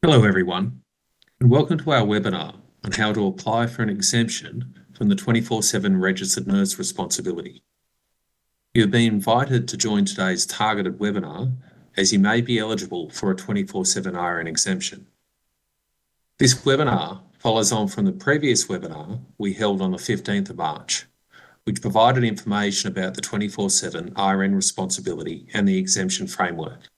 Hello everyone, and welcome to our webinar on how to apply for an exemption from the 24/7 Registered Nurse Responsibility. You have been invited to join today's targeted webinar as you may be eligible for a 24/7 RN exemption. This webinar follows on from the previous webinar we held on the 15th of March, which provided information about the 24/7 RN responsibility and the exemption framework.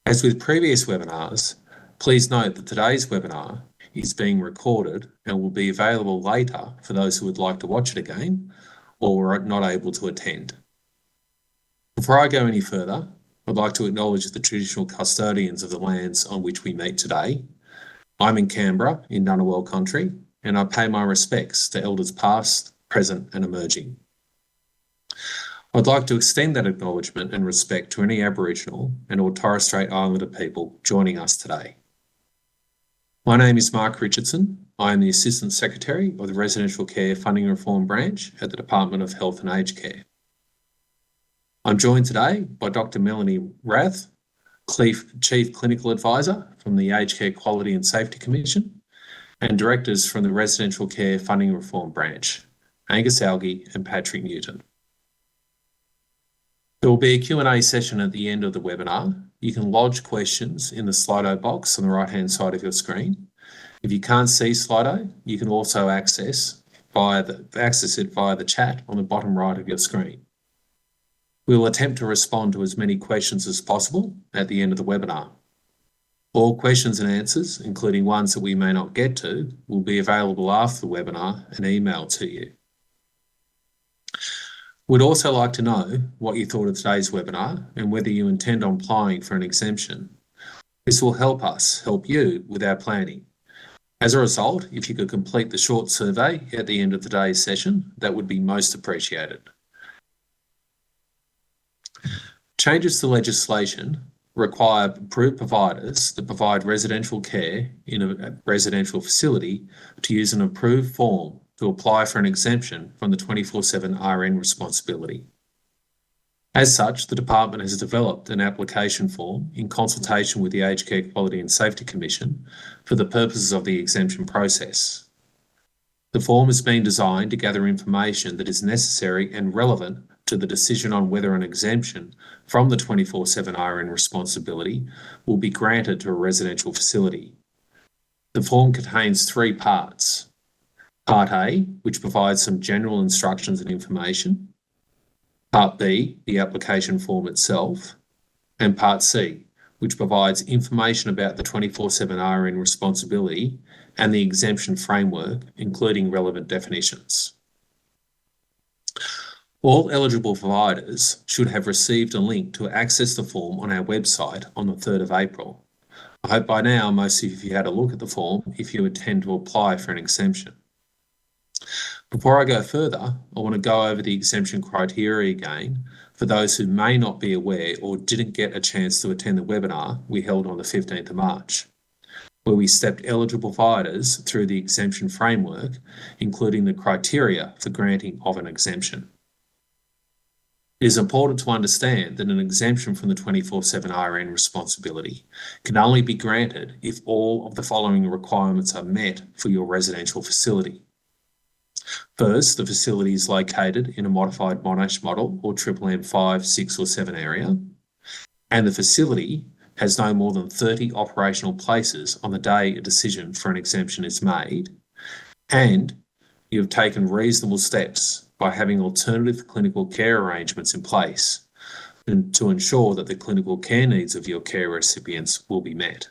As with previous webinars, please note that today's webinar is being recorded and will be available later for those who would like to watch it again or are not able to attend. Before I go any further, I'd like to acknowledge the traditional custodians of the lands on which we meet today. I'm in Canberra in Ngunnawal country, and I pay my respects to elders past, present and emerging. I'd like to extend that acknowledgement and respect to any Aboriginal and or Torres Strait Islander people joining us today. My name is Mark Richardson. I am the Assistant Secretary of the Residential Care Funding Reform Branch at the Department of Health and Aged I'm joined today by Dr. Melanie Rath, Chief Clinical Advisor from the Aged Care Quality and Safety Commission, and Directors from the Residential Care Funding Reform Branch, Angus Algie and Patrick Newton. There will be a Q&A session at the end of the webinar. You can lodge questions in the Slido box on the right-hand side of your screen. If you can't see Slido, you can also access it via the chat on the bottom right of your screen. We will attempt to respond to as many questions as possible at the end of the webinar. All questions and answers, including ones that we may not get to, will be available after the webinar and emailed to you. We'd also like to know what you thought of today's webinar and whether you intend on applying for an exemption. This will help us help you with our planning. As a result, if you could complete the short survey at the end of today's session, that would be most appreciated. Changes to legislation require approved providers that provide residential care in a residential facility to use an approved form to apply for an exemption from the 24/7 RN responsibility. As such, the Department has developed an application form in consultation with the Aged Care Quality and Safety Commission for the purposes of the exemption process. The form has been designed to gather information that is necessary and relevant to the decision on whether an exemption from the 24/7 RN responsibility will be granted to a residential facility. The form contains three parts. Part A, which provides some general instructions and information. Part B, the application form itself. And Part C, which provides information about the 24/7 RN responsibility and the exemption framework, including relevant definitions. All eligible providers should have received a link to access the form on our website on the 3rd of April. I hope by now most of you had a look at the form if you intend to apply for an exemption. Before I go further, I want to go over the exemption criteria again for those who may not be aware or didn't get a chance to attend the webinar we held on the 15th of March, where we stepped eligible providers through the exemption framework, including the criteria for granting of an exemption. It is important to understand that an exemption from the 24/7 RN responsibility can only be granted if all of the following requirements are met for your residential facility. First, the facility is located in a modified Monash model or M 5, 6 or 7 area, and the facility has no more than 30 operational places on the day a decision for an exemption is made, and you have taken reasonable steps by having alternative clinical care arrangements in place and to ensure that the clinical care needs of your care recipients will be met.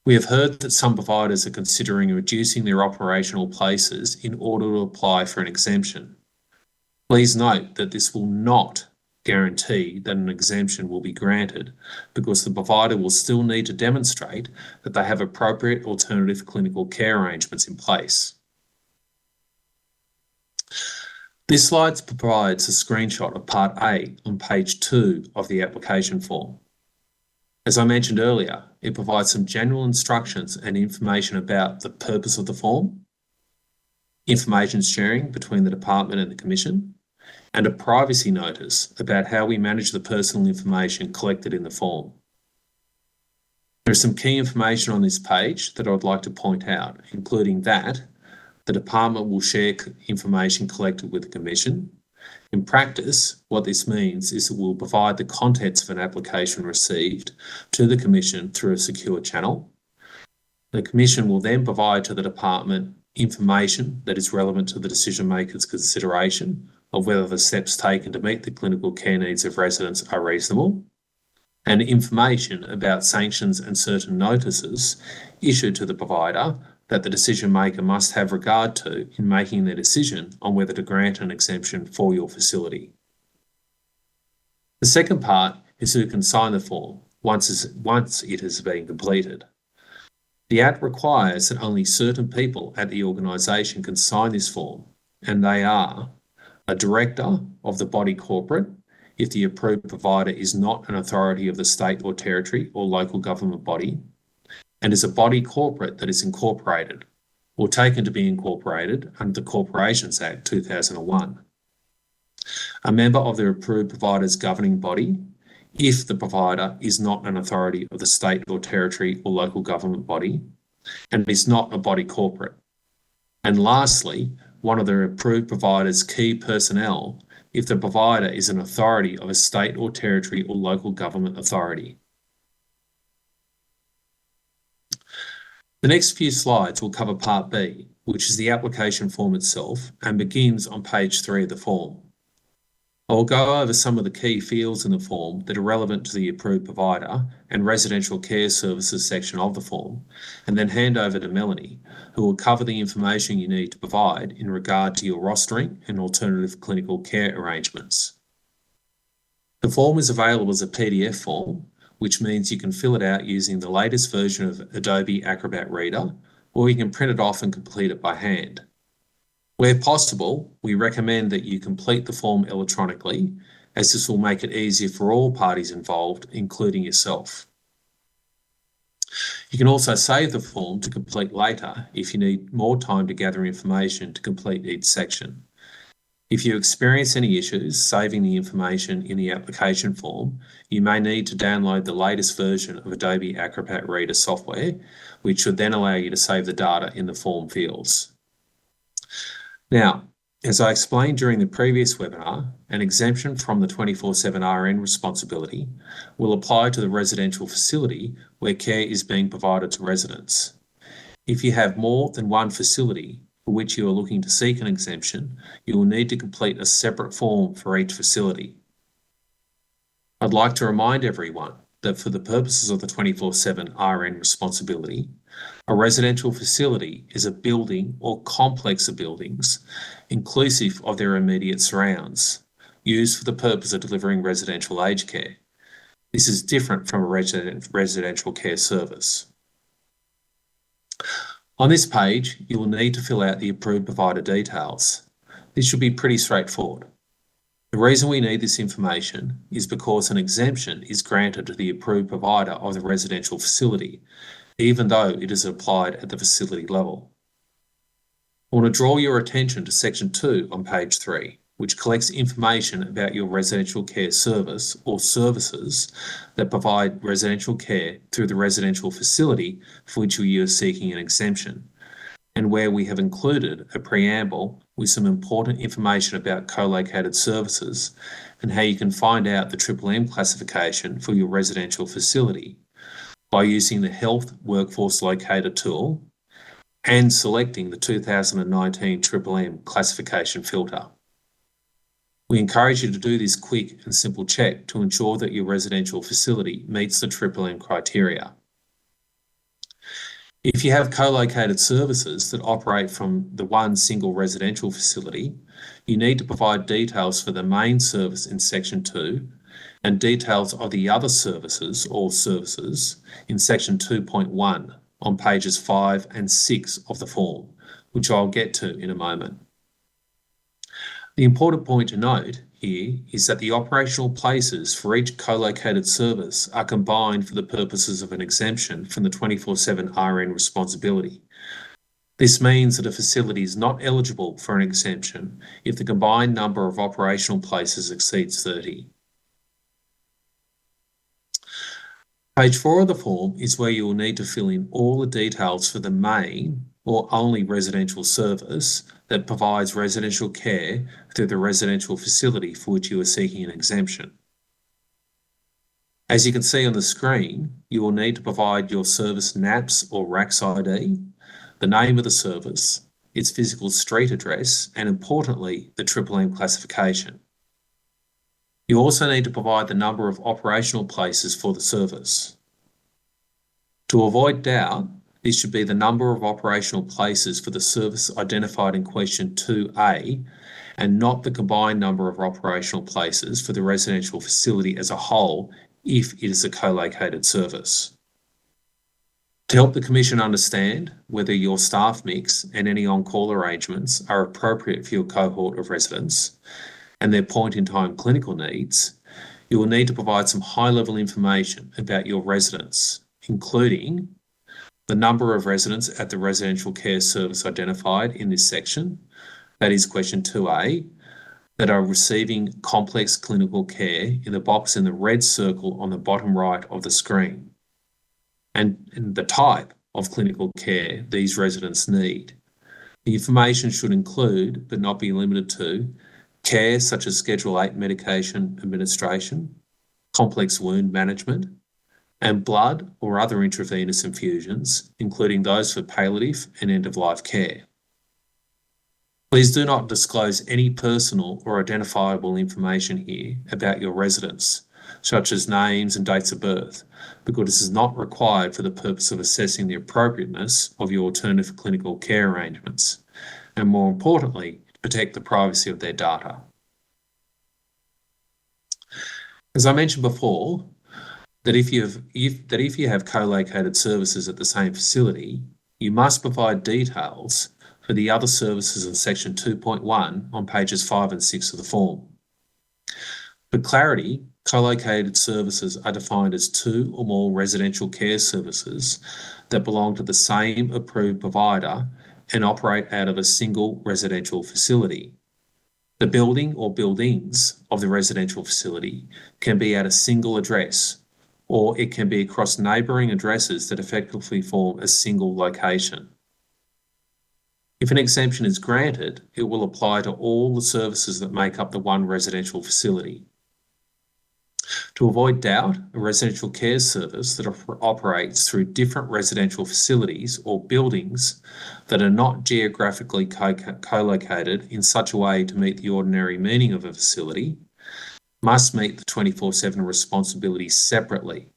We have heard that some providers are considering reducing their operational places in order to apply for an exemption. Please note that this will not guarantee that an exemption will be granted because the provider will still need to demonstrate that they have appropriate alternative clinical care arrangements in place. This slide provides a screenshot of Part A on page 2 of the application form. As I mentioned earlier, it provides some general instructions and information about the purpose of the form, information sharing between the Department and the Commission, and a privacy notice about how we manage the personal information collected in the form. There's some key information on this page that I would like to point out, including that the department will share information collected with the Commission. In practice, what this means is it will provide the contents of an application received to the Commission through a secure channel. The Commission will then provide to the department information that is relevant to the decision maker's consideration of whether the steps taken to meet the clinical care needs of residents are reasonable, and information about sanctions and certain notices issued to the provider that the decision maker must have regard to in making their decision on whether to grant an exemption for your facility. The second part is who can sign the form once it has been completed. The Act requires that only certain people at the organisation can sign this form, and they are a director of the body corporate, if the approved provider is not an authority of the state or territory or local government body, and is a body corporate that is incorporated or taken to be incorporated under the Corporations Act 2001. A member of the approved provider's governing body, if the provider is not an authority of the state or territory or local government body, and is not a body corporate. And lastly, one of the approved provider's key personnel, if the provider is an authority of a state or territory or local government authority. The next few slides will cover Part B, which is the application form itself, and begins on page 3 of the form. I will go over some of the key fields in the form that are relevant to the approved provider and residential care services section of the form, and then hand over to Melanie, who will cover the information you need to provide in regard to your rostering and alternative clinical care arrangements. The form is available as a PDF form, which means you can fill it out using the latest version of Adobe Acrobat Reader, or you can print it off and complete it by hand. Where possible, we recommend that you complete the form electronically, as this will make it easier for all parties involved, including yourself. You can also save the form to complete later if you need more time to gather information to complete each section. If you experience any issues saving the information in the application form, you may need to download the latest version of Adobe Acrobat Reader software, which should then allow you to save the data in the form fields. Now, as I explained during the previous webinar, an exemption from the 24/7 RN responsibility will apply to the residential facility where care is being provided to residents. If you have more than one facility for which you are looking to seek an exemption, you will need to complete a separate form for each facility. I'd like to remind everyone that for the purposes of the 24/7 RN responsibility, a residential facility is a building or complex of buildings, inclusive of their immediate surrounds, used for the purpose of delivering residential aged care. This is different from a residential care service. On this page, you will need to fill out the approved provider details. This should be pretty straightforward. The reason we need this information is because an exemption is granted to the approved provider of the residential facility, even though it is applied at the facility level. I want to draw your attention to Section 2 on page 3, which collects information about your residential care service or services that provide residential care through the residential facility for which you are seeking an exemption, and where we have included a preamble with some important information about co-located services and how you can find out the M classification for your residential facility by using the Health Workforce Locator tool and selecting the 2019 M classification filter. We encourage you to do this quick and simple check to ensure that your residential facility meets the M criteria. If you have co-located services that operate from the one single residential facility, you need to provide details for the main service in Section 2 and details of the other services or services in Section 2.1 on pages 5 and 6 of the form, which I'll get to in a moment. The important point to note here is that the operational places for each co-located service are combined for the purposes of an exemption from the 24/7 RN responsibility. This means that a facility is not eligible for an exemption if the combined number of operational places exceeds 30. Page 4 of the form is where you will need to fill in all the details for the main or only residential service that provides residential care through the residential facility for which you are seeking an exemption. As you can see on the screen, you will need to provide your service NAPS or RACS ID, the name of the service, its physical street address, and importantly, the Triple M classification. You also need to provide the number of operational places for the service. To avoid doubt, this should be the number of operational places for the service identified in question 2A and not the combined number of operational places for the residential facility as a whole if it is a co-located service. To help the Commission understand whether your staff mix and any on-call arrangements are appropriate for your cohort of residents and their point-in-time clinical needs, you will need to provide some high-level information about your residents, including the number of residents at the residential care service identified in this section, that is question 2A, that are receiving complex clinical care in the box in the red circle on the bottom right of the screen, and the type of clinical care these residents need. The information should include, but not be limited to, care such as Schedule 8 medication administration, complex wound management, and blood or other intravenous infusions, including those for palliative and end-of-life care. Please do not disclose any personal or identifiable information here about your residents, such as names and dates of birth, because this is not required for the purpose of assessing the appropriateness of your alternative clinical care arrangements, and more importantly, protect the privacy of their data. As I mentioned before, that if you have co-located services at the same facility, you must provide details for the other services in section 2.1 on pages 5 and 6 of the form. For clarity, co-located services are defined as two or more residential care services that belong to the same approved provider and operate out of a single residential facility. The building or buildings of the residential facility can be at a single address, or it can be across neighbouring addresses that effectively form a single location. If an exemption is granted, it will apply to all the services that make up the one residential facility. To avoid doubt, a residential care service that operates through different residential facilities or buildings that are not geographically co-located in such a way to meet the ordinary meaning of a facility must meet the 24/7 responsibility separately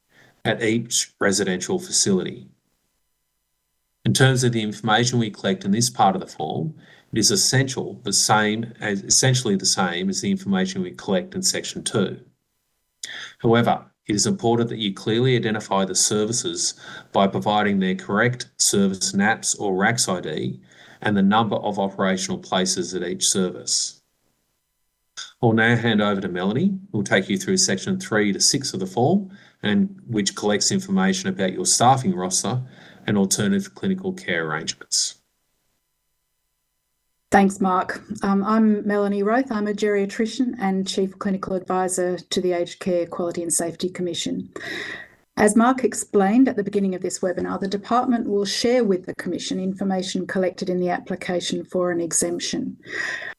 at each residential facility. In terms of the information we collect in this part of the form, it is essentially the same as the information we collect in section 2. However, it is important that you clearly identify the services by providing their correct service NAPS or RACS ID and the number of operational places at each service. I'll now hand over to Melanie, who will take you through section 3 to 6 of the form, and which collects information about your staffing roster and alternative clinical care arrangements. Thanks, Mark. I'm Melanie Roth. I'm a geriatrician and Chief Clinical Advisor to the Aged Care Quality and Safety Commission. As Mark explained at the beginning of this webinar, the Department will share with the Commission information collected in the application for an exemption.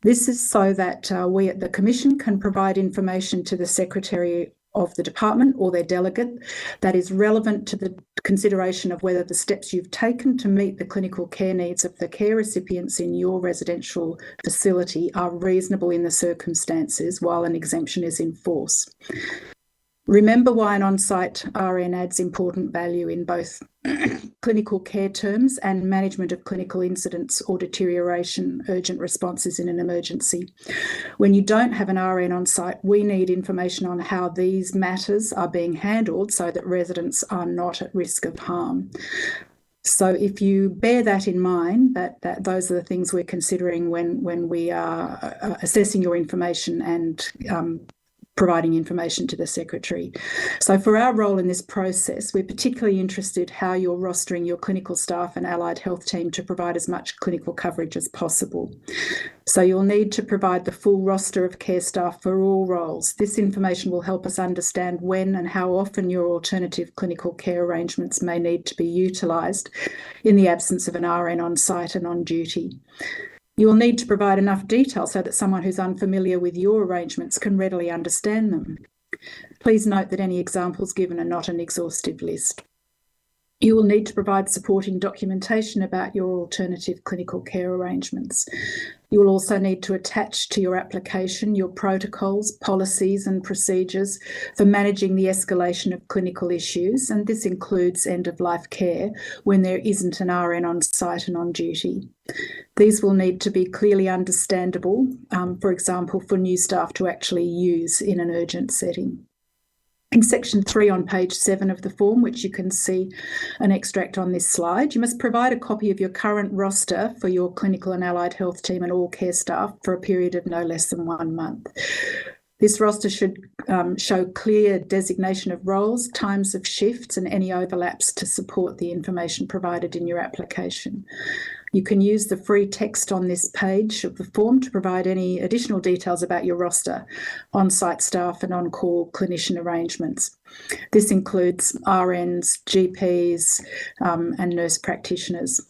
This is so that we at the Commission can provide information to the Secretary of the Department or their delegate that is relevant to the consideration of whether the steps you've taken to meet the clinical care needs of the care recipients in your residential facility are reasonable in the circumstances while an exemption is in force. Remember why an on-site RN adds important value in both clinical care terms and management of clinical incidents or deterioration urgent responses in an emergency. When you don't have an RN on site, we need information on how these matters are being handled so that residents are not at risk of harm. So if you bear that in mind, that those are the things we're considering when we are assessing your information and providing information to the Secretary. So for our role in this process, we're particularly interested how you're rostering your clinical staff and allied health team to provide as much clinical coverage as possible. So you'll need to provide the full roster of care staff for all roles. This information will help us understand when and how often your alternative clinical care arrangements may need to be utilised in the absence of an RN on site and on duty. You will need to provide enough detail so that someone who's unfamiliar with your arrangements can readily understand them. Please note that any examples given are not an exhaustive list. You will need to provide supporting documentation about your alternative clinical care arrangements. You will also need to attach to your application your protocols, policies and procedures for managing the escalation of clinical issues, and this includes end-of-life care when there isn't an RN on site and on duty. These will need to be clearly understandable, for example, for new staff to actually use in an urgent setting. In section 3 on page 7 of the form, which you can see an extract on this slide, you must provide a copy of your current roster for your clinical and allied health team and all care staff for a period of no less than 1 month. This roster should show clear designation of roles, times of shifts and any overlaps to support the information provided in your application. You can use the free text on this page of the form to provide any additional details about your roster, on-site staff and on-call clinician arrangements. This includes RNs, GPs and nurse practitioners.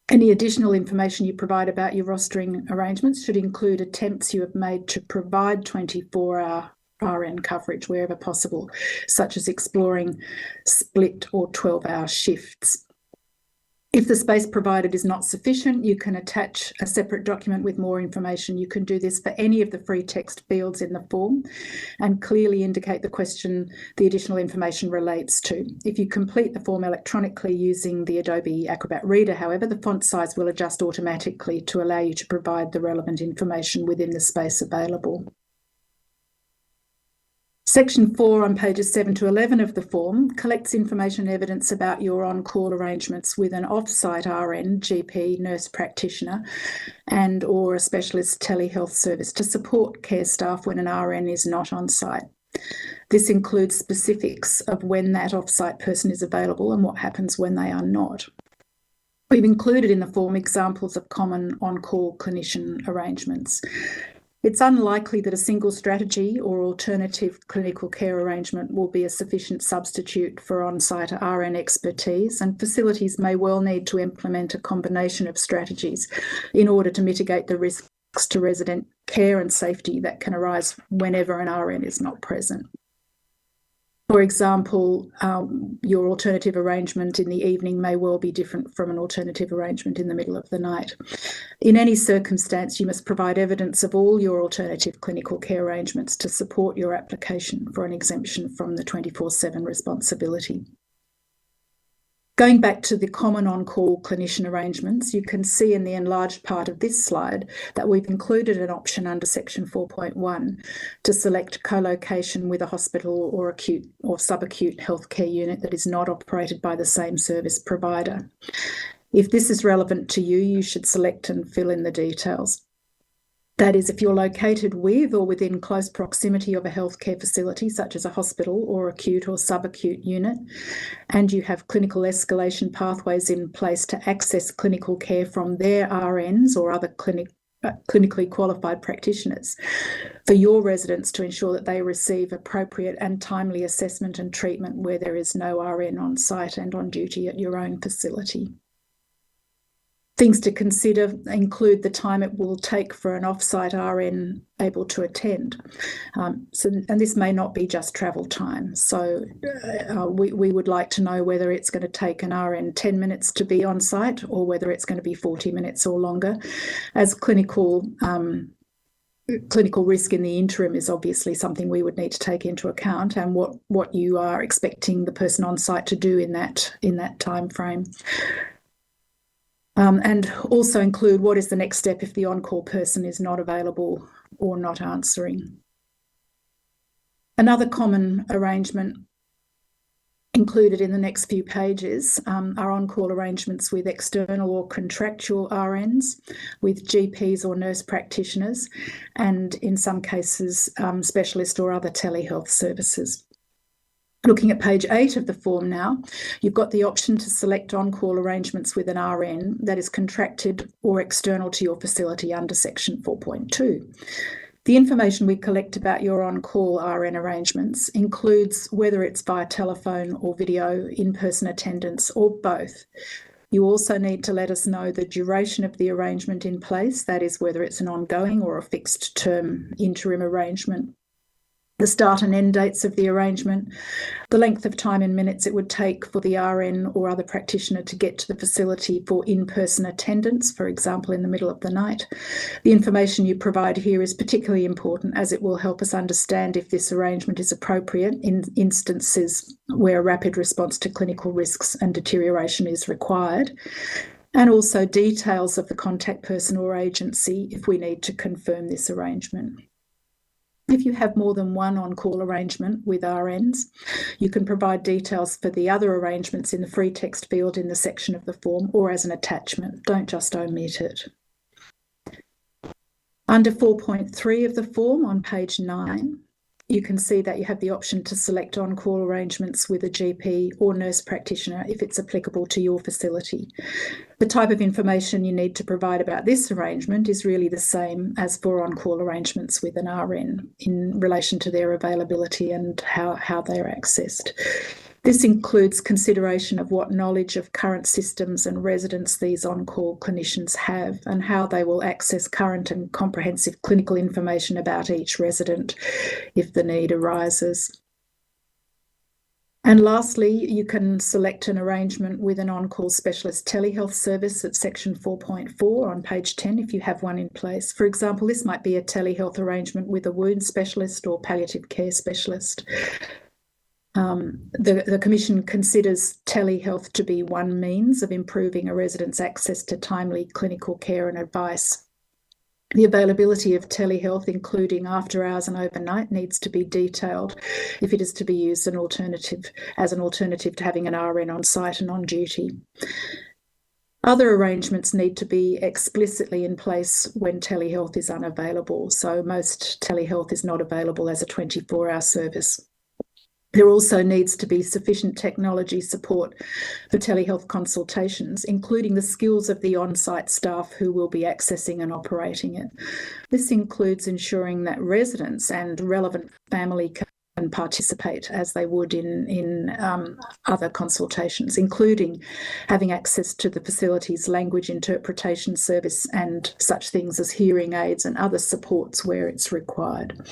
Any additional information you provide about your rostering arrangements should include attempts you have made to provide 24-hour RN coverage wherever possible, such as exploring split or 12-hour shifts. If the space provided is not sufficient, you can attach a separate document with more information. You can do this for any of the free text fields in the form and clearly indicate the question the additional information relates to. If you complete the form electronically using the Adobe Acrobat Reader, however, the font size will adjust automatically to allow you to provide the relevant information within the space available. Section 4 on pages 7 to 11 of the form collects information and evidence about your on-call arrangements with an off-site RN, GP, nurse practitioner and or a specialist telehealth service to support care staff when an RN is not on site. This includes specifics of when that off-site person is available and what happens when they are not. We've included in the form examples of common on-call clinician arrangements. It's unlikely that a single strategy or alternative clinical care arrangement will be a sufficient substitute for on-site RN expertise, and facilities may well need to implement a combination of strategies in order to mitigate the risks to resident care and safety that can arise whenever an RN is not present. For example, your alternative arrangement in the evening may well be different from an alternative arrangement in the middle of the night. In any circumstance, you must provide evidence of all your alternative clinical care arrangements to support your application for an exemption from the 24/7 responsibility. Going back to the common on-call clinician arrangements, you can see in the enlarged part of this slide that we've included an option under section 4.1 to select co-location with a hospital or acute or subacute healthcare unit that is not operated by the same service provider. If this is relevant to you, you should select and fill in the details. That is, if you're located with or within close proximity of a healthcare facility, such as a hospital or acute or subacute unit, and you have clinical escalation pathways in place to access clinical care from their RNs or other clinically qualified practitioners, for your residents to ensure that they receive appropriate and timely assessment and treatment where there is no RN on site and on duty at your own facility. Things to consider include the time it will take for an off-site RN able to attend. And this may not be just travel time. So we would like to know whether it's going to take an RN 10 minutes to be on site or whether it's going to be 40 minutes or longer, as clinical risk in the interim is obviously something we would need to take into account, and what you are expecting the person on site to do in that time frame. And also include what is the next step if the on-call person is not available or not answering. Another common arrangement Included in the next few pages are on-call arrangements with external or contractual RNs, with GPs or nurse practitioners, and in some cases, specialist or other telehealth services. Looking at page 8 of the form now, you've got the option to select on-call arrangements with an RN that is contracted or external to your facility under section 4.2. The information we collect about your on-call RN arrangements includes whether it's via telephone or video, in-person attendance, or both. You also need to let us know the duration of the arrangement in place, that is, whether it's an ongoing or a fixed term interim arrangement, the start and end dates of the arrangement, the length of time in minutes it would take for the RN or other practitioner to get to the facility for in-person attendance, for example, in the middle of the night. The information you provide here is particularly important as it will help us understand if this arrangement is appropriate in instances where a rapid response to clinical risks and deterioration is required, and also details of the contact person or agency if we need to confirm this arrangement. If you have more than one on-call arrangement with RNs, you can provide details for the other arrangements in the free text field in the section of the form or as an attachment. Don't just omit it. Under 4.3 of the form on page 9, you can see that you have the option to select on-call arrangements with a GP or nurse practitioner if it's applicable to your facility. The type of information you need to provide about this arrangement is really the same as for on-call arrangements with an RN in relation to their availability and how they're accessed. This includes consideration of what knowledge of current systems and residents these on-call clinicians have and how they will access current and comprehensive clinical information about each resident if the need arises. And lastly, you can select an arrangement with an on-call specialist telehealth service at section 4.4 on page 10 if you have one in place. For example, this might be a telehealth arrangement with a wound specialist or palliative care specialist. The Commission considers telehealth to be one means of improving a resident's access to timely clinical care and advice. The availability of telehealth, including after hours and overnight, needs to be detailed if it is to be used as an alternative to having an RN on site and on duty. Other arrangements need to be explicitly in place when telehealth is unavailable. So most telehealth is not available as a 24-hour service. There also needs to be sufficient technology support for telehealth consultations, including the skills of the on-site staff who will be accessing and operating it. This includes ensuring that residents and relevant family can participate as they would in other consultations, including having access to the facility's language interpretation service and such things as hearing aids and other supports where it's required.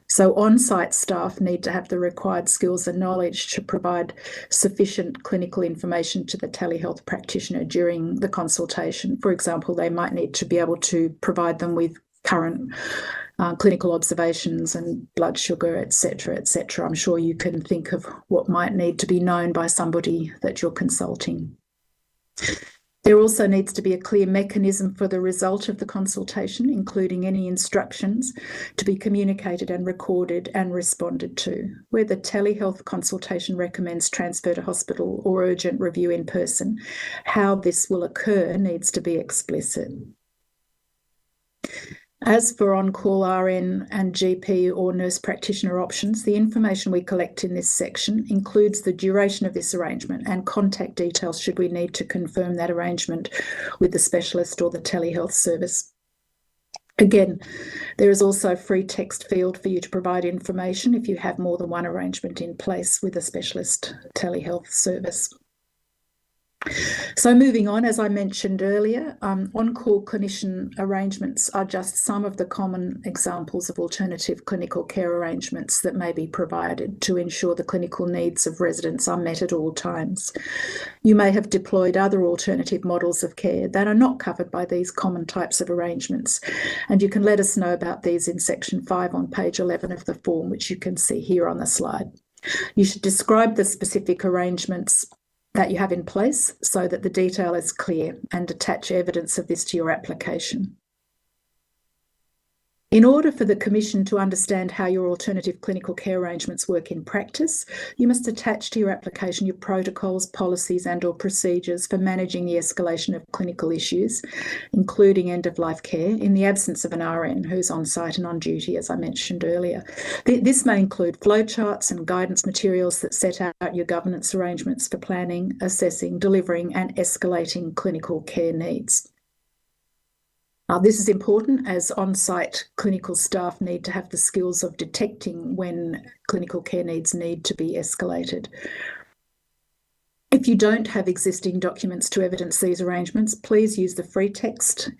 So on-site staff need to have the required skills and knowledge to provide sufficient clinical information to the telehealth practitioner during the consultation. For example, they might need to be able to provide them with current clinical observations and blood sugar, etc., etc. I'm sure you can think of what might need to be known by somebody that you're consulting. There also needs to be a clear mechanism for the result of the consultation, including any instructions to be communicated and recorded and responded to. Where the telehealth consultation recommends transfer to hospital or urgent review in person, how this will occur needs to be explicit. As for on-call RN and GP or nurse practitioner options, the information we collect in this section includes the duration of this arrangement and contact details should we need to confirm that arrangement with the specialist or the telehealth service. Again, there is also a free text field for you to provide information if you have more than one arrangement in place with a specialist telehealth service. So moving on, as I mentioned earlier, on-call clinician arrangements are just some of the common examples of alternative clinical care arrangements that may be provided to ensure the clinical needs of residents are met at all times. You may have deployed other alternative models of care that are not covered by these common types of arrangements, and you can let us know about these in section 5 on page 11 of the form, which you can see here on the slide. You should describe the specific arrangements that you have in place so that the detail is clear and attach evidence of this to your application. In order for the Commission to understand how your alternative clinical care arrangements work in practice, you must attach to your application your protocols, policies and/or procedures for managing the escalation of clinical issues, including end-of-life care, in the absence of an RN who's on site and on duty, as I mentioned earlier. This may include flowcharts and guidance materials that set out your governance arrangements for planning, assessing, delivering and escalating clinical care needs. This is important as on-site clinical staff need to have the skills of detecting when clinical care needs need to be escalated. If you don't have existing documents to evidence these arrangements, please use the free text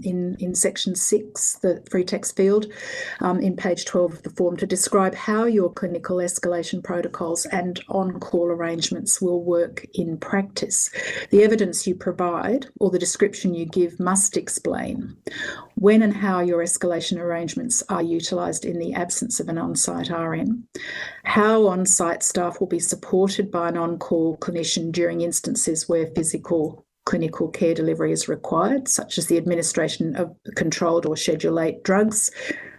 in section 6, the free text field in page 12 of the form to describe how your clinical escalation protocols and on-call arrangements will work in practice. The evidence you provide or the description you give must explain when and how your escalation arrangements are utilised in the absence of an on-site RN, how on-site staff will be supported by an on-call clinician during instances where physical clinical care delivery is required, such as the administration of controlled or Schedule 8 drugs,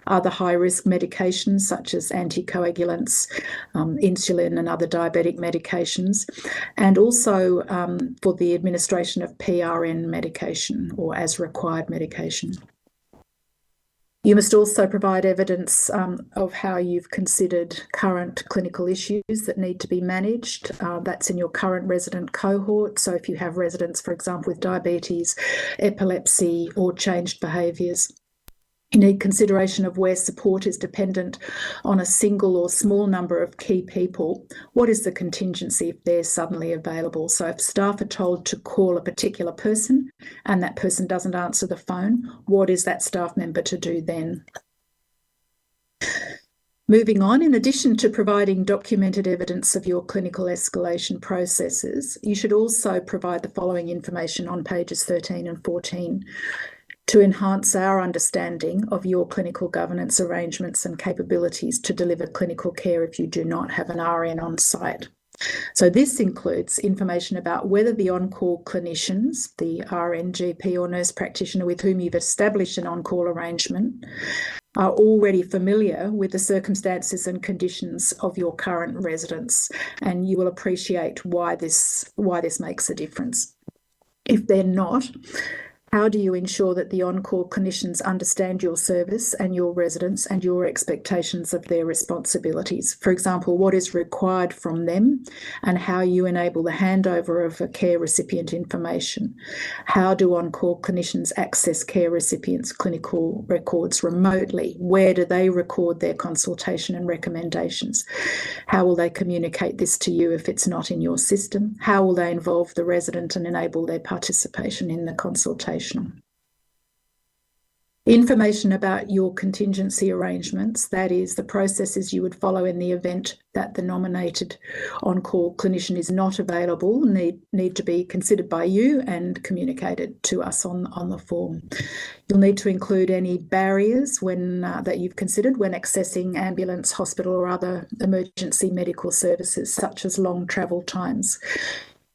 other high-risk medications such as anticoagulants, insulin and other diabetic medications, and also for the administration of PRN medication or as required medication. You must also provide evidence of how you've considered current clinical issues that need to be managed. That's in your current resident cohort. So if you have residents, for example, with diabetes, epilepsy or changed behaviours. You need consideration of where support is dependent on a single or small number of key people. What is the contingency if they're suddenly available? So if staff are told to call a particular person and that person doesn't answer the phone, what is that staff member to do then? Moving on, in addition to providing documented evidence of your clinical escalation processes, you should also provide the following information on pages 13 and 14. To enhance our understanding of your clinical governance arrangements and capabilities to deliver clinical care if you do not have an RN on site. So this includes information about whether the on-call clinicians, the RN, GP or nurse practitioner with whom you've established an on-call arrangement, are already familiar with the circumstances and conditions of your current residents, and you will appreciate why this makes a difference. If they're not, how do you ensure that the on-call clinicians understand your service and your residents and your expectations of their responsibilities? For example, what is required from them and how you enable the handover of a care recipient information? How do on-call clinicians access care recipients' clinical records remotely? Where do they record their consultation and recommendations? How will they communicate this to you if it's not in your system? How will they involve the resident and enable their participation in the consultation? Information about your contingency arrangements, that is, the processes you would follow in the event that the nominated on-call clinician is not available, need to be considered by you and communicated to us on the form. You'll need to include any barriers that you've considered when accessing ambulance, hospital or other emergency medical services, such as long travel times.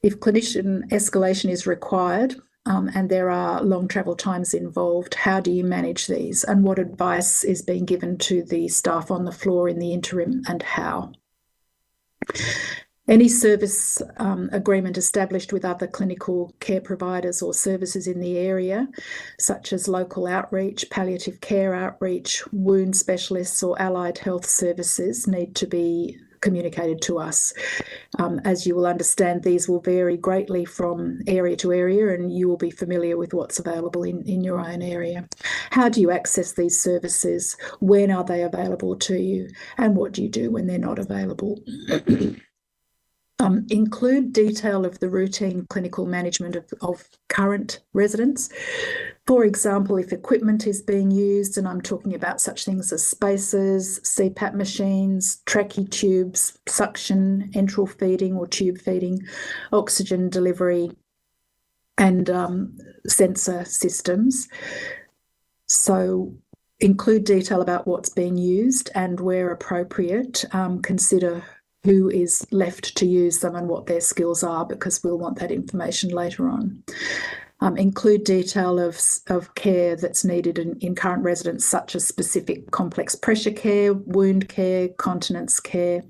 If clinician escalation is required, and there are long travel times involved, how do you manage these and what advice is being given to the staff on the floor in the interim and how? Any service agreement established with other clinical care providers or services in the area, such as local outreach, palliative care outreach, wound specialists or allied health services, need to be communicated to us. As you will understand, these will vary greatly from area to area and you will be familiar with what's available in your own area. How do you access these services? When are they available to you? And what do you do when they're not available? Include detail of the routine clinical management of current residents. For example, if equipment is being used, and I'm talking about such things as spacers, CPAP machines, trachea tubes, suction, enteral feeding or tube feeding, oxygen delivery, and sensor systems. So include detail about what's being used and where appropriate, consider who is left to use them and what their skills are, because we'll want that information later on. Include detail of care that's needed in current residents, such as specific complex pressure care, wound care, continence care,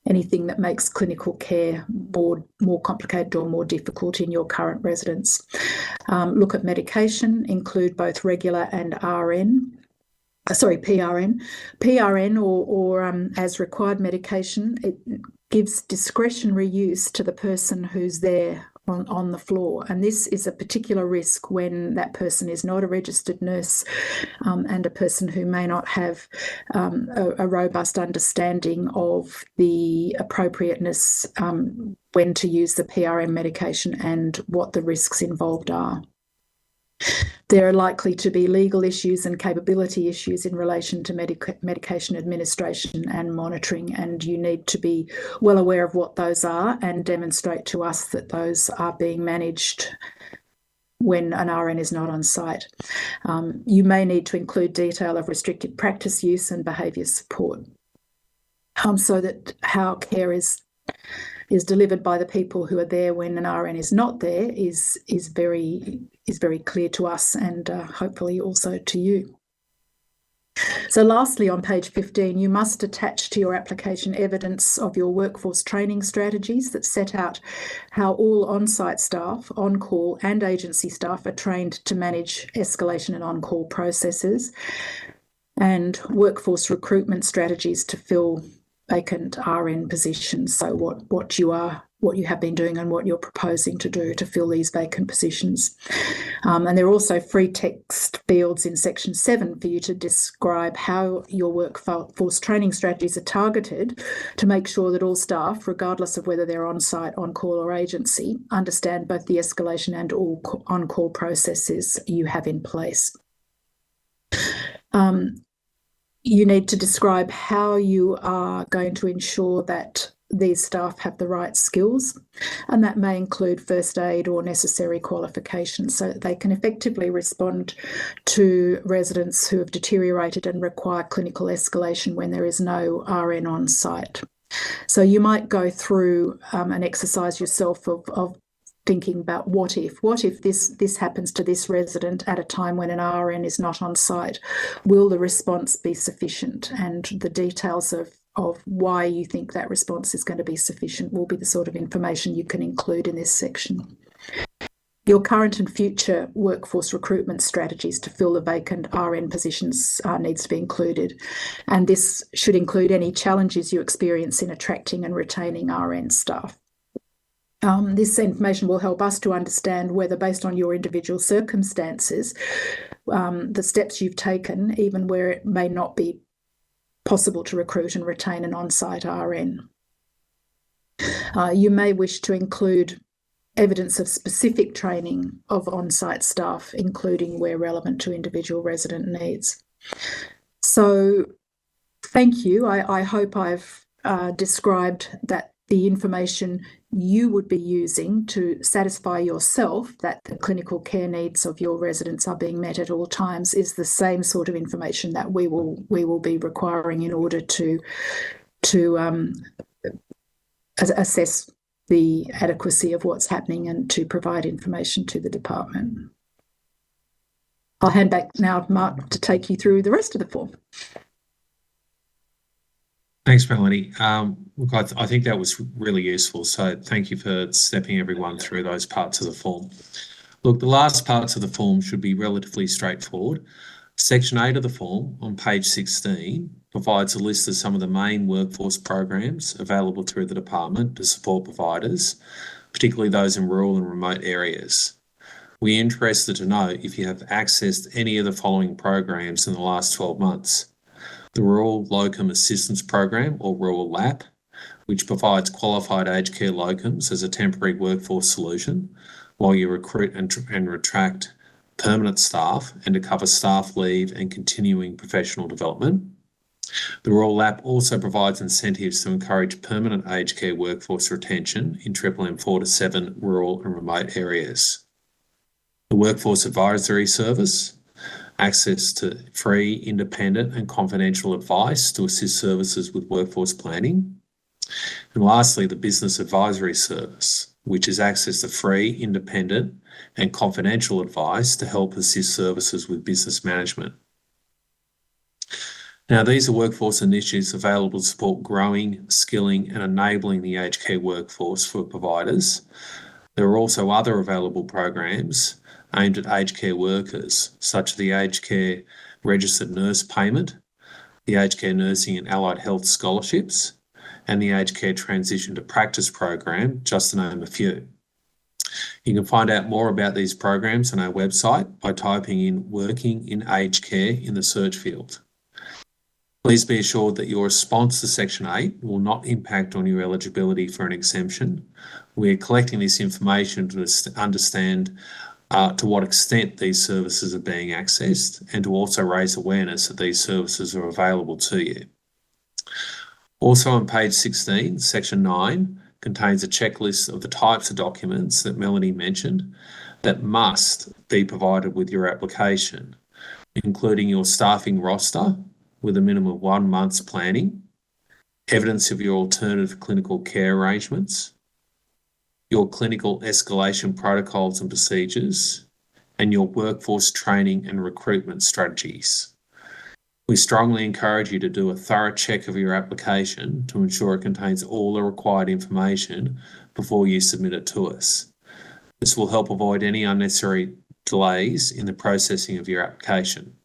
anything that makes clinical care more complicated or more difficult in your current residents. Look at medication, include both regular and PRN. PRN or as required medication, it gives discretionary use to the person who's there on the floor. And this is a particular risk when that person is not a registered nurse and a person who may not have a robust understanding of the appropriateness when to use the PRN medication and what the risks involved are. There are likely to be legal issues and capability issues in relation to medication administration and monitoring, and you need to be well aware of what those are and demonstrate to us that those are being managed when an RN is not on site. You may need to include detail of restricted practice use and behaviour support, so that how care is delivered by the people who are there when an RN is not there is very clear to us and hopefully also to you. So lastly, on page 15, you must attach to your application evidence of your workforce training strategies that set out how all on-site staff, on-call and agency staff are trained to manage escalation and on-call processes, and workforce recruitment strategies to fill vacant RN positions. So what you have been doing and what you're proposing to do to fill these vacant positions. And there are also free text fields in section 7 for you to describe how your workforce training strategies are targeted to make sure that all staff, regardless of whether they're on-site, on-call or agency, understand both the escalation and all on-call processes you have in place. You need to describe how you are going to ensure that these staff have the right skills, and that may include first aid or necessary qualifications so that they can effectively respond to residents who have deteriorated and require clinical escalation when there is no RN on site. So you might go through an exercise yourself of thinking about what if this happens to this resident at a time when an RN is not on site? Will the response be sufficient? And the details of why you think that response is going to be sufficient will be the sort of information you can include in this section. Your current and future workforce recruitment strategies to fill the vacant RN positions needs to be included. And this should include any challenges you experience in attracting and retaining RN staff. This information will help us to understand whether, based on your individual circumstances, the steps you've taken, even where it may not be possible to recruit and retain an on-site RN. You may wish to include evidence of specific training of on-site staff, including where relevant to individual resident needs. So thank you. I hope I've described that the information you would be using to satisfy yourself that the clinical care needs of your residents are being met at all times is the same sort of information that we will be requiring in order to assess the adequacy of what's happening and to provide information to the department. I'll hand back now to Mark to take you through the rest of the form. Thanks, Melanie. Look, I think that was really useful. So thank you for stepping everyone through those parts of the form. Look, the last parts of the form should be relatively straightforward. Section 8 of the form on page 16 provides a list of some of the main workforce programs available through the department to support providers, particularly those in rural and remote areas. We're interested to know if you have accessed any of the following programs in the last 12 months. The Rural Locum Assistance Program, or Rural LAP, which provides qualified aged care locums as a temporary workforce solution while you recruit and retract permanent staff and to cover staff leave and continuing professional development. The Rural LAP also provides incentives to encourage permanent aged care workforce retention in M 4 to 7 rural and remote areas. The Workforce Advisory Service, access to free, independent and confidential advice to assist services with workforce planning. And lastly, the Business Advisory Service, which is access to free, independent and confidential advice to help assist services with business management. Now, these are workforce initiatives available to support growing, skilling and enabling the aged care workforce for providers. There are also other available programs aimed at aged care workers, such as the Aged Care Registered Nurse Payment, the Aged Care Nursing and Allied Health Scholarships, and the Aged Care Transition to Practice program, just to name a few. You can find out more about these programs on our website by typing in "Working in Aged Care" in the search field. Please be assured that your response to Section 8 will not impact on your eligibility for an exemption. We are collecting this information to understand to what extent these services are being accessed and to also raise awareness that these services are available to you. Also on page 16, Section 9 contains a checklist of the types of documents that Melanie mentioned that must be provided with your application, including your staffing roster with a minimum of 1 month's planning, evidence of your alternative clinical care arrangements, your clinical escalation protocols and procedures, and your workforce training and recruitment strategies. We strongly encourage you to do a thorough check of your application to ensure it contains all the required information before you submit it to us. This will help avoid any unnecessary delays in the processing of your application.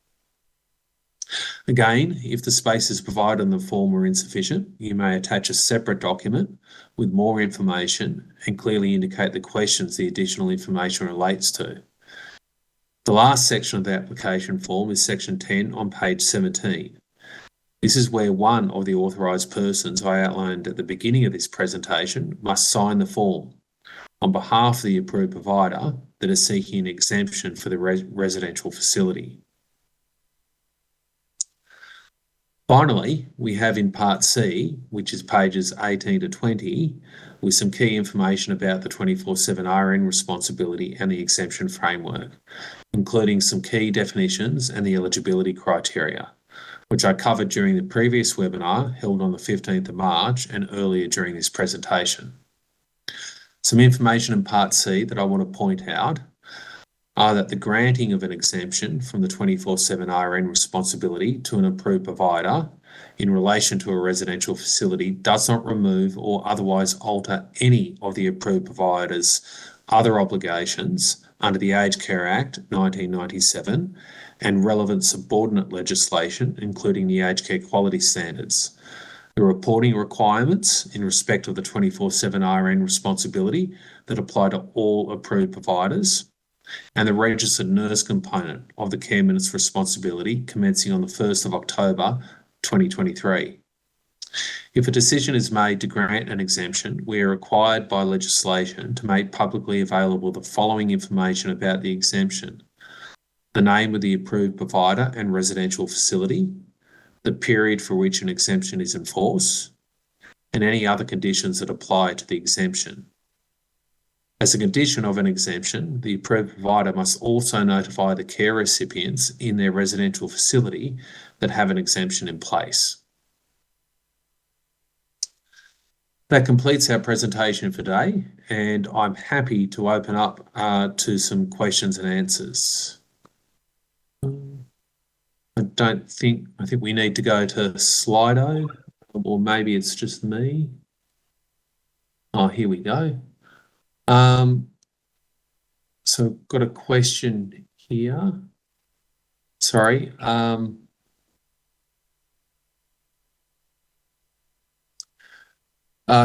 Again, if the spaces provided in the form are insufficient, you may attach a separate document with more information and clearly indicate the questions the additional information relates to. The last section of the application form is Section 10 on page 17. This is where one of the authorised persons I outlined at the beginning of this presentation must sign the form on behalf of the approved provider that is seeking an exemption for the residential facility. Finally, we have in Part C, which is pages 18 to 20, with some key information about the 24/7 RN responsibility and the exemption framework, including some key definitions and the eligibility criteria, which I covered during the previous webinar held on the 15th of March and earlier during this presentation. Some information in Part C that I want to point out are that the granting of an exemption from the 24/7 RN responsibility to an approved provider in relation to a residential facility does not remove or otherwise alter any of the approved provider's other obligations under the Aged Care Act 1997 and relevant subordinate legislation, including the Aged Care Quality Standards. The reporting requirements in respect of the 24/7 RN responsibility that apply to all approved providers, and the registered nurse component of the care minute's responsibility commencing on the 1st of October 2023. If a decision is made to grant an exemption, we are required by legislation to make publicly available the following information about the exemption: the name of the approved provider and residential facility, the period for which an exemption is in force, and any other conditions that apply to the exemption. As a condition of an exemption, the approved provider must also notify the care recipients in their residential facility that have an exemption in place. That completes our presentation for today, and I'm happy to open up to some questions and answers. I think we need to go to Slido, or maybe it's just me. Oh, here we go. So I've got a question here. Sorry.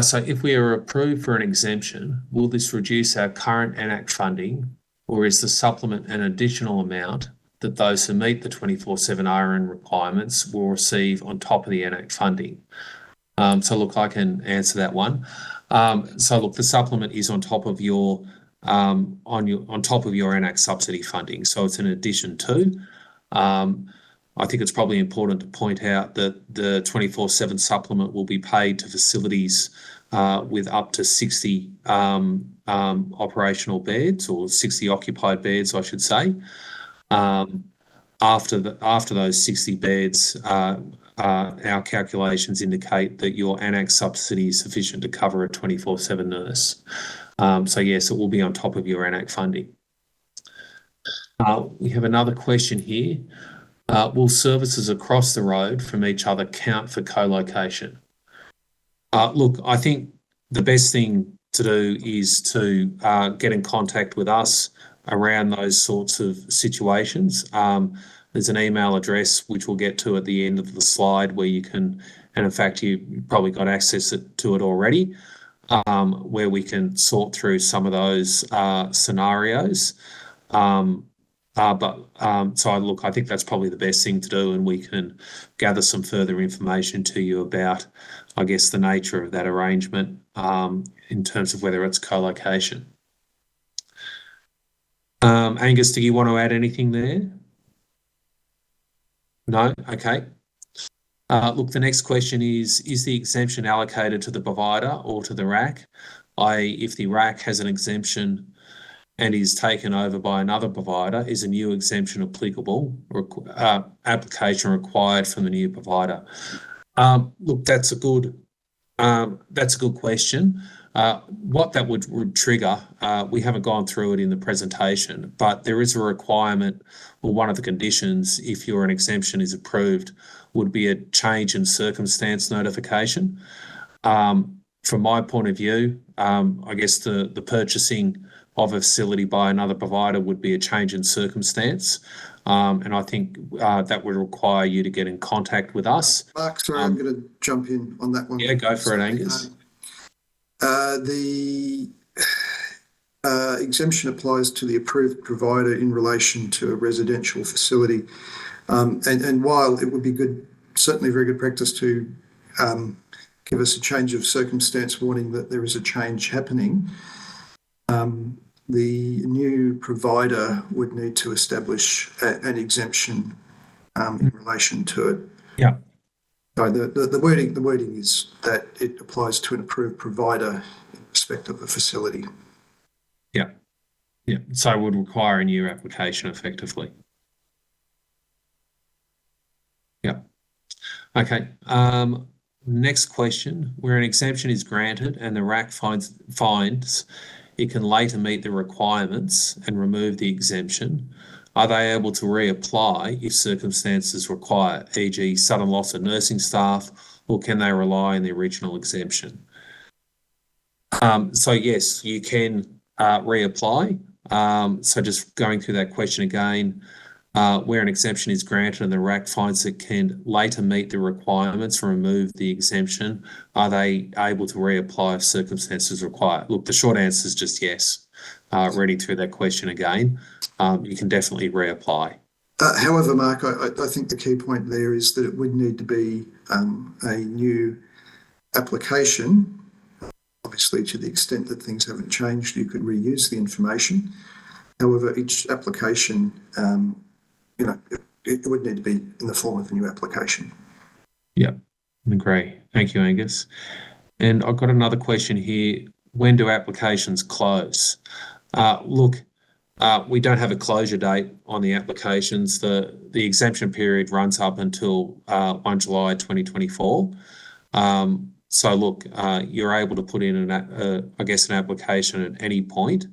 So if we are approved for an exemption, will this reduce our current AN-ACC funding, or is the supplement an additional amount that those who meet the 24/7 RN requirements will receive on top of the AN-ACC funding? So look, I can answer that one. So look, the supplement is on top of your AN-ACC subsidy funding. So it's an addition to. I think it's probably important to point out that the 24/7 supplement will be paid to facilities with up to 60 operational beds, or 60 occupied beds, I should say. After those 60 beds, our calculations indicate that your AN-ACC subsidy is sufficient to cover a 24/7 nurse. So yes, it will be on top of your AN-ACC funding. We have another question here. Will services across the road from each other count for co-location? Look, I think the best thing to do is to get in contact with us around those sorts of situations. There's an email address which we'll get to at the end of the slide where you can, and in fact, you probably got access to it already, where we can sort through some of those scenarios. Look, I think that's probably the best thing to do, and we can gather some further information to you about, I guess, the nature of that arrangement in terms of whether it's co-location. Angus, do you want to add anything there? No? Okay. Look, the next question is the exemption allocated to the provider or to the RAC? If the RAC has an exemption and is taken over by another provider, is a new exemption applicable, application required from the new provider? Look, that's a good question. What that would trigger, we haven't gone through it in the presentation, but there is a requirement, or one of the conditions, if an exemption is approved, would be a change in circumstance notification. From my point of view, I guess the purchasing of a facility by another provider would be a change in circumstance. And I think that would require you to get in contact with us. Mark, sorry, I'm going to jump in on that one. Yeah, go for it, Angus. The exemption applies to the approved provider in relation to a residential facility. And while it would be good, certainly very good practice to give us a change of circumstance warning that there is a change happening, the new provider would need to establish an exemption in relation to it. Yeah. So the wording is that it applies to an approved provider in respect of a facility. Yeah. Yeah. So it would require a new application effectively. Yeah. Okay. Next question, where an exemption is granted and the RAC finds it can later meet the requirements and remove the exemption, are they able to reapply if circumstances require, e.g. sudden loss of nursing staff, or can they rely on the original exemption? So yes, you can reapply. So just going through that question again, where an exemption is granted and the RAC finds it can later meet the requirements and remove the exemption, are they able to reapply if circumstances require? Look, the short answer is just yes. Reading through that question again, you can definitely reapply. However, Mark, I think the key point there is that it would need to be a new application. Obviously, to the extent that things haven't changed, you could reuse the information. However, each application, it would need to be in the form of a new application. Yeah, I agree. Thank you, Angus. And I've got another question here. When do applications close? Look, we don't have a closure date on the applications. The exemption period runs up until 1 July 2024. So look, you're able to put in an application at any point,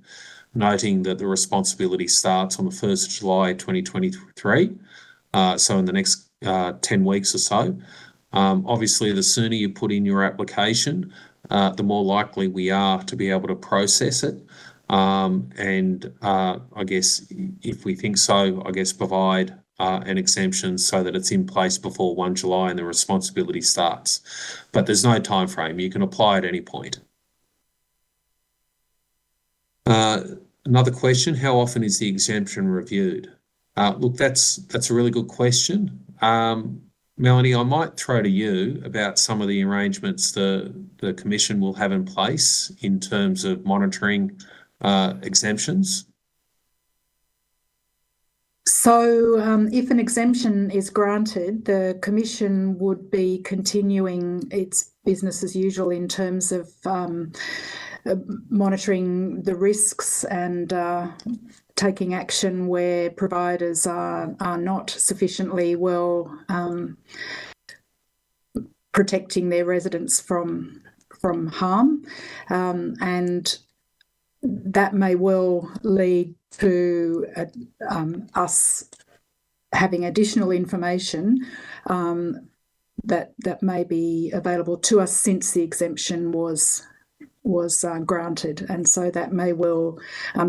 noting that the responsibility starts on the 1st of July 2023, so in the next 10 weeks or so. Obviously, the sooner you put in your application, the more likely we are to be able to process it. And I guess if we think so, I guess provide an exemption so that it's in place before 1 July and the responsibility starts. But there's no time frame. You can apply at any point. Another question, how often is the exemption reviewed? Look, that's a really good question. Melanie, I might throw to you about some of the arrangements the Commission will have in place in terms of monitoring exemptions. So if an exemption is granted, the Commission would be continuing its business as usual in terms of monitoring the risks and taking action where providers are not sufficiently well protecting their residents from harm. And that may well lead to us having additional information that may be available to us since the exemption was granted, and so that may well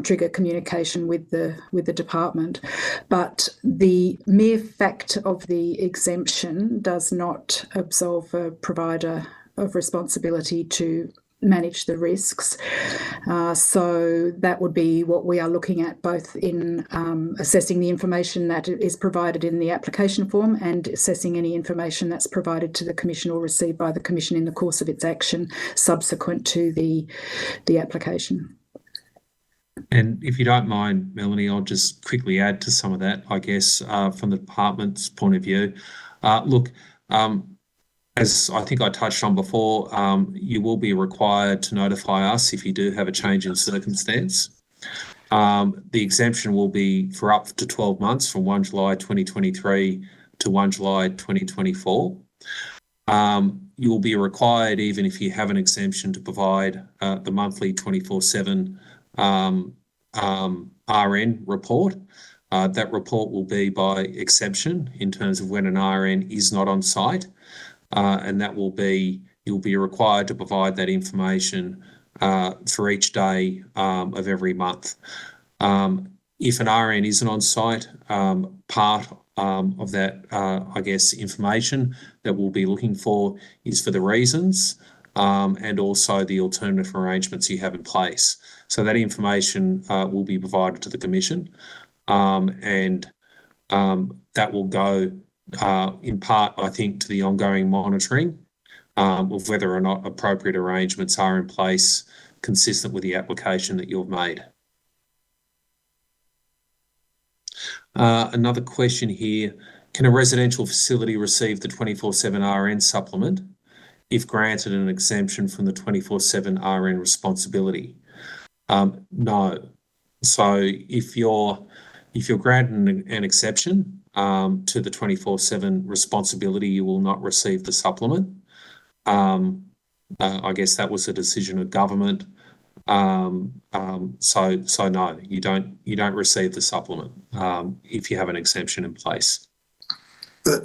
trigger communication with the department. But the mere fact of the exemption does not absolve a provider of responsibility to manage the risks. So that would be what we are looking at, both in assessing the information that is provided in the application form and assessing any information that's provided to the Commission or received by the Commission in the course of its action subsequent to the application. And if you don't mind, Melanie, I'll just quickly add to some of that, I guess, from the department's point of view. As I think I touched on before, you will be required to notify us if you do have a change in circumstance. The exemption will be for up to 12 months from 1 July 2023 to 1 July 2024. You will be required, even if you have an exemption, to provide the monthly 24/7 RN report. That report will be by exception in terms of when an RN is not on site. And that will be, you'll be required to provide that information for each day of every month. If an RN isn't on site, part of that, I guess, information that we'll be looking for is for the reasons and also the alternative arrangements you have in place. So that information will be provided to the Commission, and that will go in part, I think, to the ongoing monitoring of whether or not appropriate arrangements are in place consistent with the application that you've made. Another question here, can a residential facility receive the 24/7 RN supplement if granted an exemption from the 24/7 RN responsibility? No. So if you're granted an exception to the 24/7 responsibility, you will not receive the supplement. I guess that was a decision of government. So no, you don't receive the supplement if you have an exemption in place.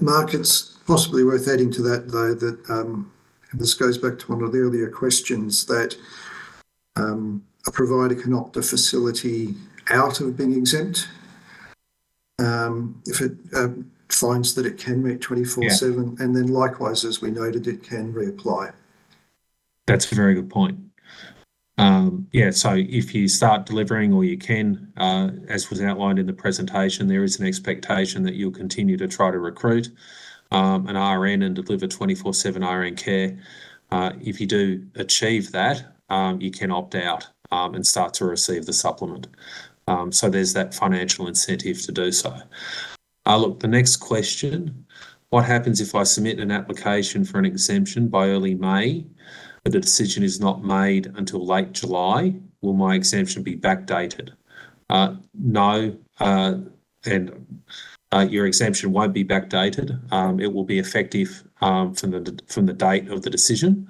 Mark, it's possibly worth adding to that, though, that and this goes back to one of the earlier questions, that a provider can opt a facility out of being exempt if it finds that it can meet 24/7, and then likewise, as we noted, it can reapply. That's a very good point. So if you start delivering, or you can, as was outlined in the presentation, there is an expectation that you'll continue to try to recruit an RN and deliver 24/7 RN care. If you do achieve that, you can opt out and start to receive the supplement. So there's that financial incentive to do so. Look, the next question, what happens if I submit an application for an exemption by early May, but the decision is not made until late July? Will my exemption be backdated? No, and your exemption won't be backdated. It will be effective from the date of the decision.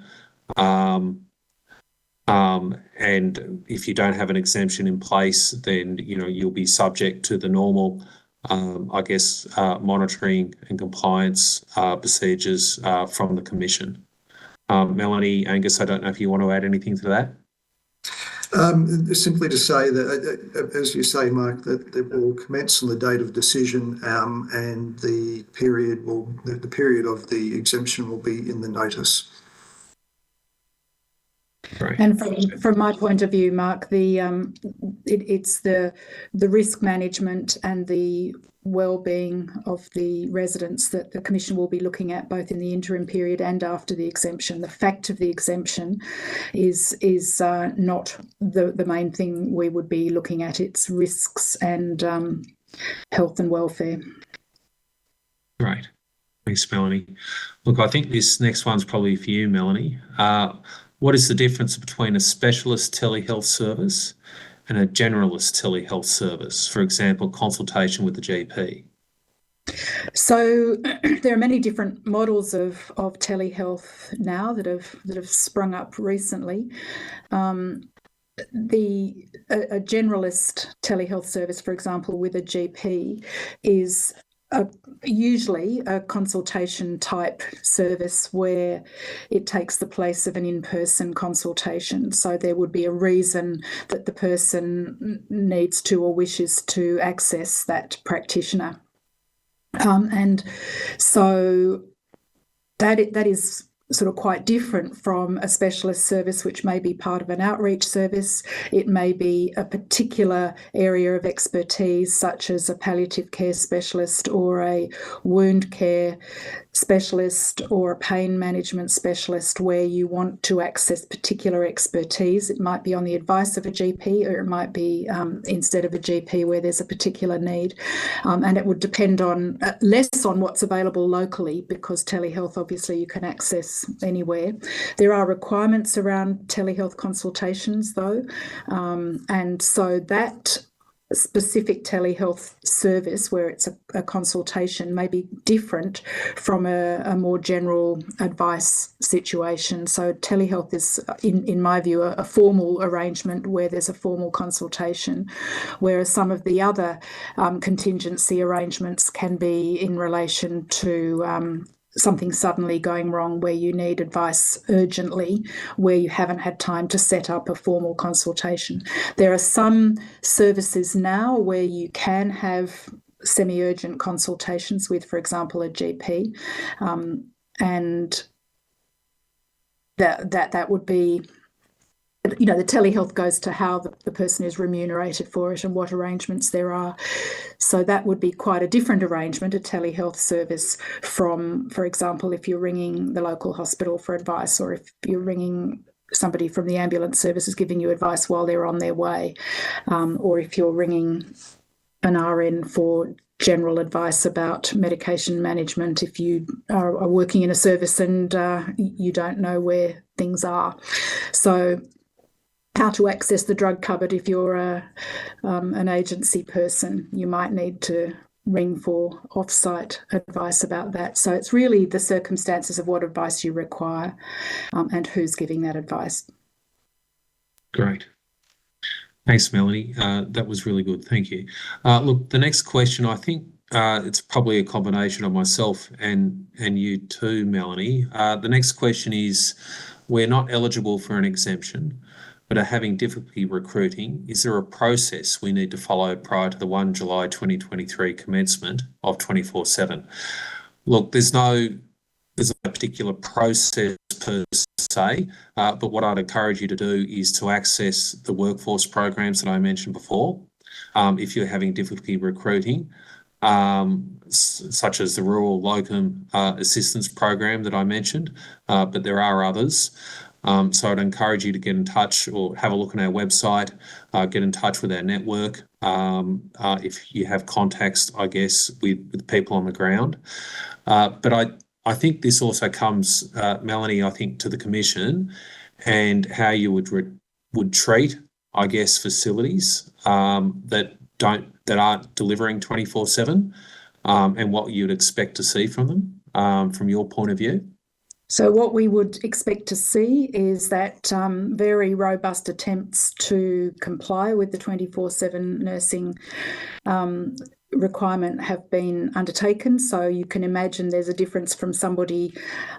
And if you don't have an exemption in place, then you'll be subject to the normal, monitoring and compliance procedures from the Commission. Melanie, Angus, I don't know if you want to add anything to that. Simply to say that, as you say, Mark, that it will commence on the date of decision, and the period of the exemption will be in the notice. Right. And from my point of view, Mark, it's the risk management and the well-being of the residents that the Commission will be looking at, both in the interim period and after the exemption. The fact of the exemption is not the main thing we would be looking at. It's risks and health and welfare. Right. Thanks, Melanie. Look, I think this next one's probably for you, Melanie. What is the difference between a specialist telehealth service and a generalist telehealth service? For example, consultation with the GP. So there are many different models of telehealth now that have sprung up recently. a generalist telehealth service, for example, with a GP, is usually a consultation type service where it takes the place of an in-person consultation. So there would be a reason that the person needs to or wishes to access that practitioner. And so that is sort of quite different from a specialist service, which may be part of an outreach service. It may be a particular area of expertise, such as a palliative care specialist or a wound care specialist or a pain management specialist, where you want to access particular expertise. It might be on the advice of a GP, or it might be instead of a GP where there's a particular need. And it would depend on less on what's available locally, because telehealth, obviously, you can access anywhere. There are requirements around telehealth consultations, though, and so that specific telehealth service, where it's a consultation, may be different from a more general advice situation. So telehealth is, in my view, a formal arrangement where there's a formal consultation, whereas some of the other contingency arrangements can be in relation to something suddenly going wrong, where you need advice urgently, where you haven't had time to set up a formal consultation. There are some services now where you can have semi-urgent consultations with, for example, a GP, and that would be, you know, the telehealth goes to how the person is remunerated for it and what arrangements there are. So that would be quite a different arrangement, a telehealth service, from, for example, if you're ringing the local hospital for advice, or if you're ringing somebody from the ambulance services giving you advice while they're on their way, or if you're ringing an RN for general advice about medication management, if you are working in a service and you don't know where things are. So how to access the drug cupboard if you're an agency person, you might need to ring for off-site advice about that. So it's really the circumstances of what advice you require and who's giving that advice. Great. Thanks, Melanie. That was really good. Thank you. Look, the next question, I think it's probably a combination of myself and you too, Melanie. The next question is, we're not eligible for an exemption, but are having difficulty recruiting. Is there a process we need to follow prior to the 1 July 2023 commencement of 24/7? Look, there's no particular process per se, but what I'd encourage you to do is to access the workforce programs that I mentioned before. If you're having difficulty recruiting, such as the Rural Locum Assistance Program that I mentioned, but there are others. So I'd encourage you to get in touch or have a look on our website, get in touch with our network if you have contacts, I guess, with people on the ground. But I think this also comes, Melanie, I think, to the Commission and how you would treat, I guess, facilities that aren't delivering 24/7, and what you'd expect to see from them from your point of view. So what we would expect to see is that very robust attempts to comply with the 24/7 nursing requirement have been undertaken. So you can imagine there's a difference from somebody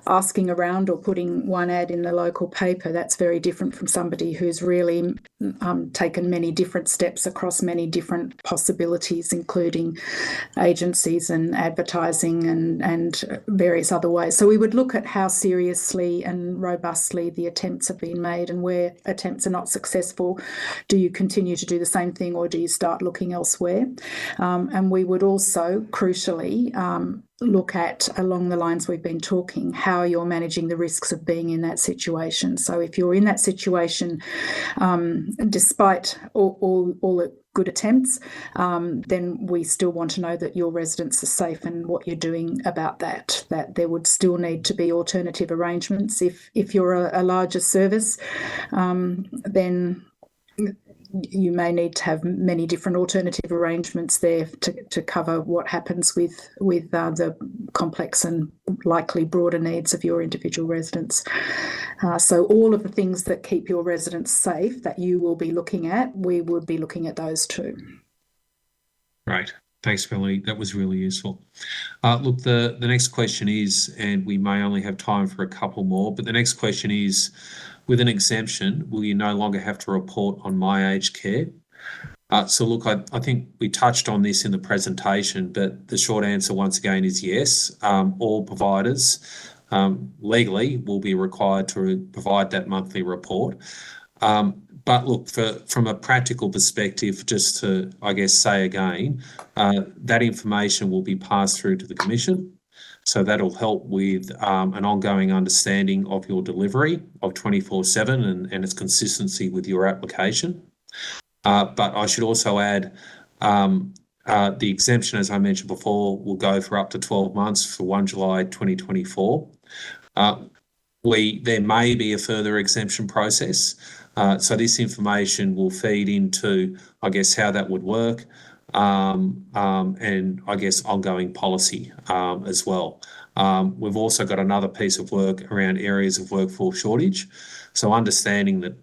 asking around or putting one ad in the local paper. That's very different from somebody who's really taken many different steps across many different possibilities, including agencies and advertising and various other ways. So we would look at how seriously and robustly the attempts have been made, and where attempts are not successful, do you continue to do the same thing or do you start looking elsewhere? And we would also, crucially, look at, along the lines we've been talking, how you're managing the risks of being in that situation. So if you're in that situation, despite all the good attempts, then we still want to know that your residents are safe and what you're doing about that, that there would still need to be alternative arrangements. If you're a larger service, then you may need to have many different alternative arrangements there to cover what happens with the complex and likely broader needs of your individual residents. So all of the things that keep your residents safe that you will be looking at, we would be looking at those too. Great. Thanks, Melanie. That was really useful. Look, the next question is, and we may only have time for a couple more, but the next question is, with an exemption, will you no longer have to report on my aged care? So look, I think we touched on this in the presentation, but the short answer once again is yes. All providers legally will be required to provide that monthly report. But look, from a practical perspective, just to, I guess, say again, that information will be passed through to the Commission. So that'll help with an ongoing understanding of your delivery of 24/7 and its consistency with your application. But I should also add the exemption, as I mentioned before, will go for up to 12 months for 1 July 2024. There may be a further exemption process. So this information will feed into, I guess, how that would work. And I guess ongoing policy as well. We've also got another piece of work around areas of workforce shortage. So understanding that,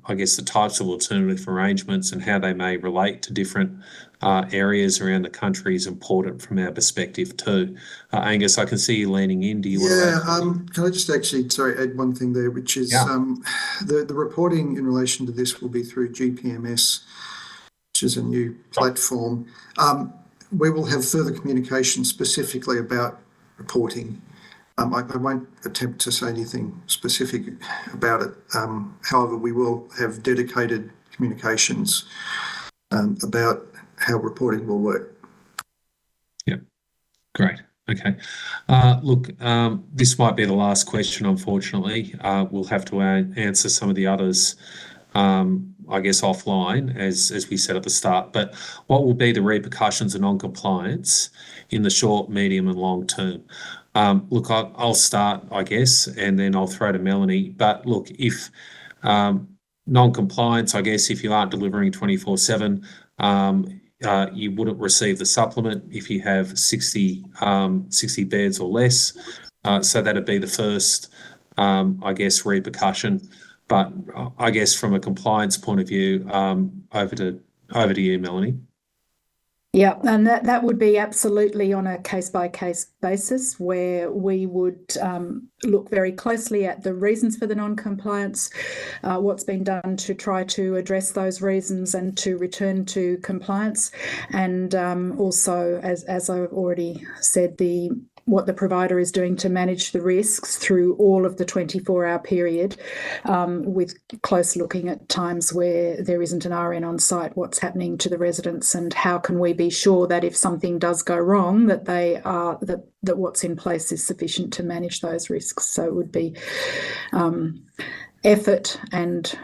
I guess, the types of alternative arrangements and how they may relate to different areas around the country is important from our perspective too. Angus, I can see you leaning in. Do you want to add? Can I just actually, add one thing there, which is the reporting in relation to this will be through GPMS, which is a new platform. We will have further communication specifically about reporting. I won't attempt to say anything specific about it. However, we will have dedicated communications about how reporting will work. Yeah, great. Okay. Look, this might be the last question, unfortunately. We'll have to answer some of the others, I guess, offline, as we said at the start. But what will be the repercussions of non-compliance in the short, medium and long term? Look, I'll start, I guess, and then I'll throw to Melanie. But look, if non-compliance, I guess, if you aren't delivering 24/7, you wouldn't receive the supplement if you have 60 beds or less. So that'd be the first, I guess, repercussion. But I guess from a compliance point of view, over to you, Melanie. Yeah, and that would be absolutely on a case-by-case basis, where we would look very closely at the reasons for the non-compliance, what's been done to try to address those reasons and to return to compliance, and also, as I've already said, what the provider is doing to manage the risks through all of the 24-hour period, with close looking at times where there isn't an RN on site, what's happening to the residents, and how can we be sure that if something does go wrong, that that what's in place is sufficient to manage those risks. So it would be effort and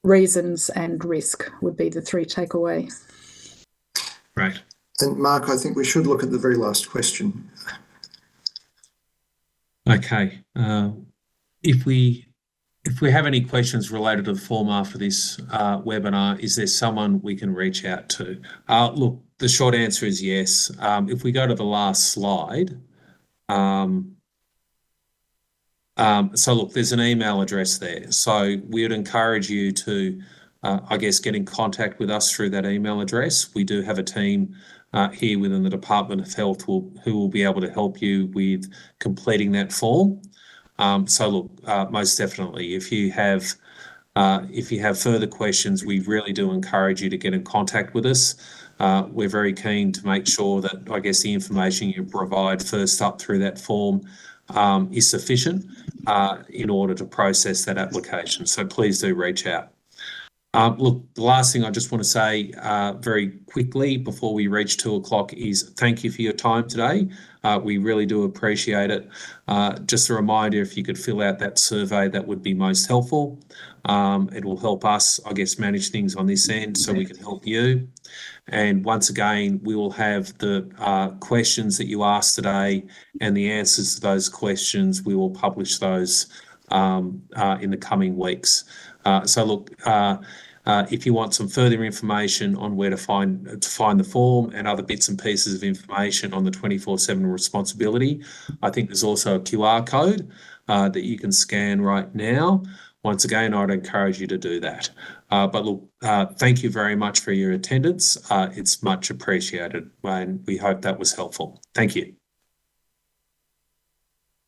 reasons and risk would be the three takeaways. Right. And Mark, I think we should look at the very last question. Okay. If we have any questions related to the form after this webinar, is there someone we can reach out to? Look, the short answer is yes. If we go to the last slide, so look, there's an email address there. So we would encourage you to, I guess, get in contact with us through that email address. We do have a team here within the Department of Health who will be able to help you with completing that form. So look, most definitely, if you have further questions, we really do encourage you to get in contact with us. We're very keen to make sure that, I guess, the information you provide first up through that form is sufficient in order to process that application. So please do reach out. Look, the last thing I just want to say very quickly before we reach 2 o'clock is thank you for your time today. We really do appreciate it. Just a reminder, if you could fill out that survey, that would be most helpful. It will help us, I guess, manage things on this end so we can help you. And once again, we will have the questions that you asked today and the answers to those questions. We will publish those in the coming weeks. So look, If you want some further information on where to find the form and other bits and pieces of information on the 24/7 responsibility, I think there's also a QR code that you can scan right now. Once again, I'd encourage you to do that. But look, thank you very much for your attendance. It's much appreciated, and we hope that was helpful. Thank you.